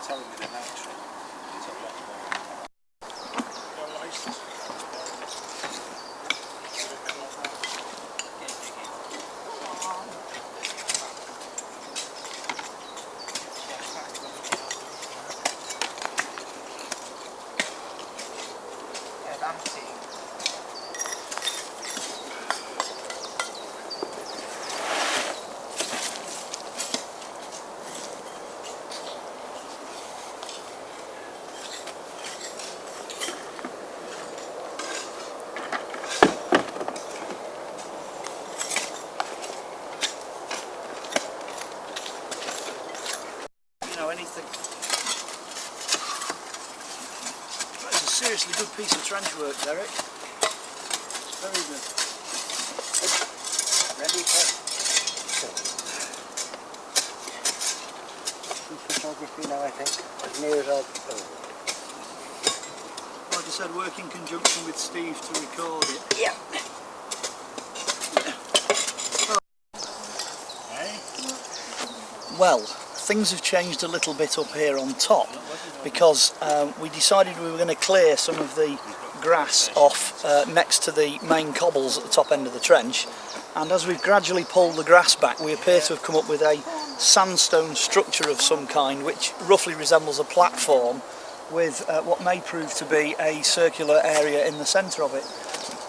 telling me the natural is a lot more. Anything. That's a seriously good piece of trench work, Derek. It's very good. Ready for photography now, I think. As near as I'll go. Like I said, work in conjunction with Steve to record it. Yeah. Well, things have changed a little bit up here on top because we decided we were going to clear some of the grass off next to the main cobbles at the top end of the trench, and as we've gradually pulled the grass back we appear to have come up with a sandstone structure of some kind which roughly resembles a platform with what may prove to be a circular area in the centre of it,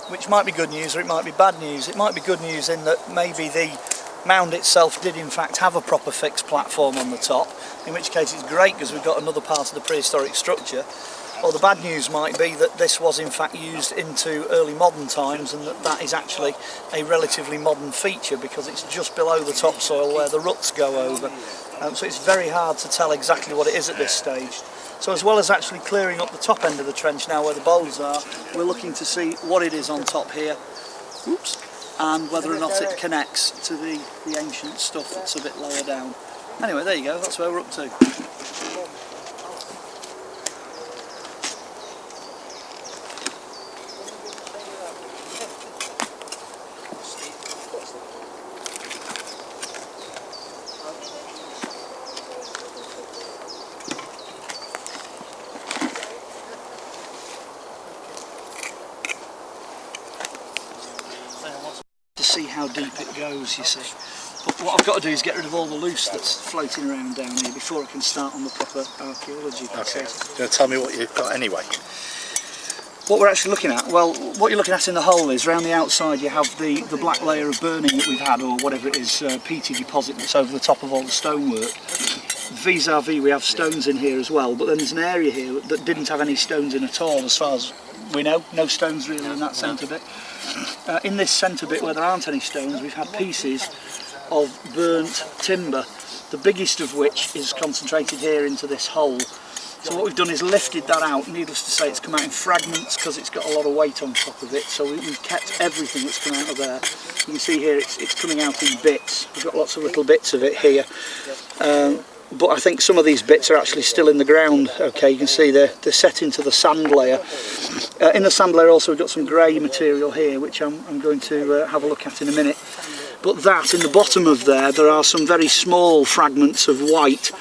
which might be good news or it might be bad news. It might be good news in that maybe the mound itself did in fact have a proper fixed platform on the top, in which case it's great because we've got another part of the prehistoric structure. Or the bad news might be that this was in fact used into early modern times and that is actually a relatively modern feature because it's just below the topsoil where the ruts go over. So it's very hard to tell exactly what it is at this stage. So as well as actually clearing up the top end of the trench now where the boulders are, we're looking to see what it is on top here. Oops. And whether or not it connects to the ancient stuff that's a bit lower down. Anyway, there you go, that's where we're up to. To see how deep it goes, you see. But what I've got to do is get rid of all the loose that's floating around down here before I can start on the proper archaeology process. Okay, tell me what you've got anyway. What we're actually looking at, well, what you're looking at in the hole is around the outside you have the black layer of burning that we've had, or whatever it is, peaty deposit that's over the top of all the stonework. Vis-a-vis we have stones in here as well, but then there's an area here that didn't have any stones in at all as far as we know. No stones really in that centre bit. In this centre bit where there aren't any stones, we've had pieces of burnt timber, the biggest of which is concentrated here into this hole. So what we've done is lifted that out. Needless to say, it's come out in fragments because it's got a lot of weight on top of it, so we've kept everything that's come out of there. You can see here it's coming out in bits. We've got lots of little bits of it here. But I think some of these bits are actually still in the ground. Okay, you can see they're set into the sand layer. In the sand layer also we've got some grey material here, which I'm going to have a look at in a minute. But that, in the bottom of there are some very small fragments of white,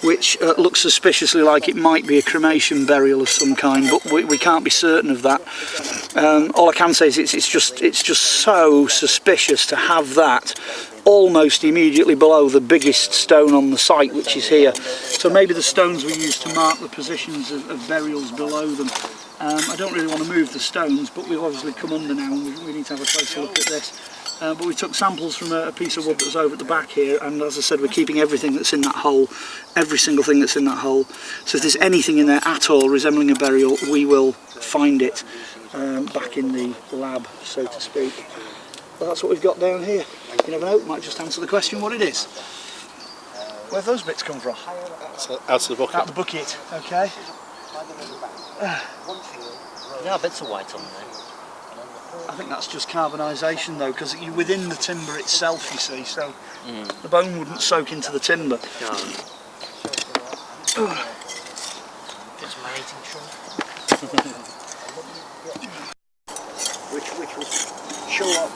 which looks suspiciously like it might be a cremation burial of some kind, but we can't be certain of that. All I can say is it's just so suspicious to have that almost immediately below the biggest stone on the site, which is here. So maybe the stones we used to mark the positions of burials below them. I don't really want to move the stones, but we've obviously come under now and we need to have a closer look at this. But we took samples from a piece of wood that was over at the back here, and as I said, we're keeping everything that's in that hole, every single thing that's in that hole. So if there's anything in there at all resembling a burial, we will find it back in the lab, so to speak. But that's what we've got down here. You never know, it might just answer the question what it is. Where've those bits come from? Out of the bucket. Out of the bucket, okay. There are bits of white on there. I think that's just carbonisation though, because you're within the timber itself, you see, so the bone wouldn't soak into the timber. No. Get some eating shrimp. which will show up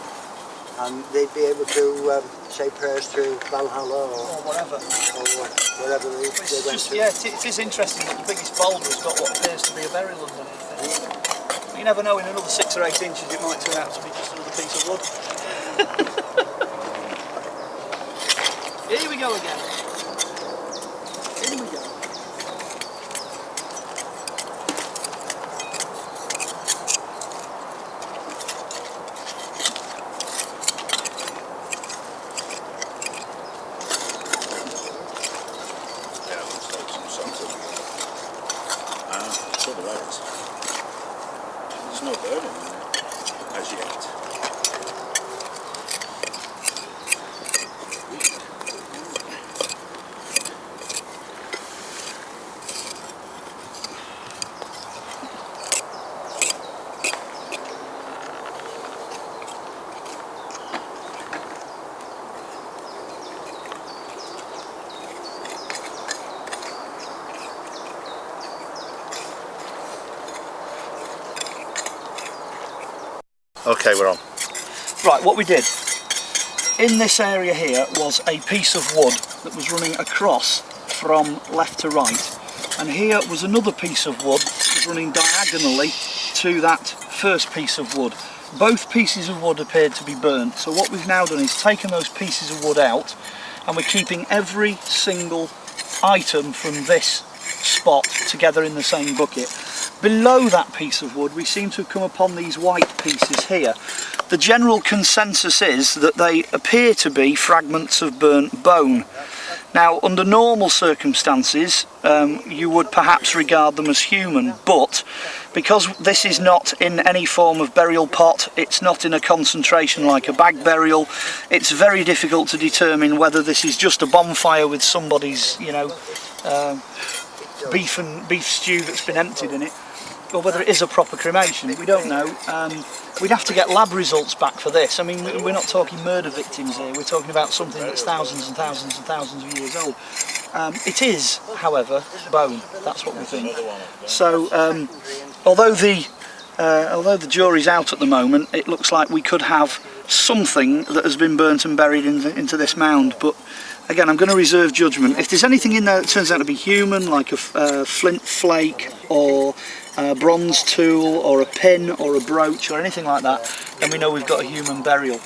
and they'd be able to say prayers through Valhalla or whatever. or wherever they went to. Yeah, it is interesting that the biggest boulder has got what appears to be a burial underneath it. But you never know, in another 6 or 8 inches it might turn out to be just another piece of wood. Here we go again. Here we go. There's no burning in it as yet. Okay, we're on. Right, what we did in this area here was a piece of wood that was running across from left to right, and here was another piece of wood that was running diagonally to that first piece of wood. Both pieces of wood appeared to be burnt, so what we've now done is taken those pieces of wood out, and we're keeping every single item from this spot together in the same bucket. Below that piece of wood we seem to have come upon these white pieces here. The general consensus is that they appear to be fragments of burnt bone. Now, under normal circumstances you would perhaps regard them as human, but because this is not in any form of burial pot, it's not in a concentration like a bag burial, it's very difficult to determine whether this is just a bonfire with somebody's, you know, beef stew that's been emptied in it, or whether it is a proper cremation. We don't know. We'd have to get lab results back for this. I mean, we're not talking murder victims here, we're talking about something that's thousands and thousands and thousands of years old. It is, however, bone, that's what we think. So, although the jury's out at the moment, it looks like we could have something that has been burnt and buried into this mound, but again, I'm going to reserve judgment. If there's anything in there that turns out to be human, like a flint flake or a bronze tool or a pin or a brooch or anything like that, then we know we've got a human burial.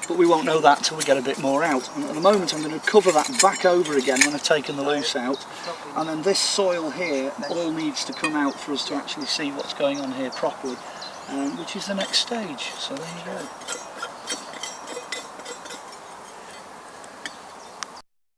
But we won't know that till we get a bit more out. And at the moment I'm going to cover that back over again when I've taken the loose out, and then this soil here all needs to come out for us to actually see what's going on here properly, which is the next stage. So there you go.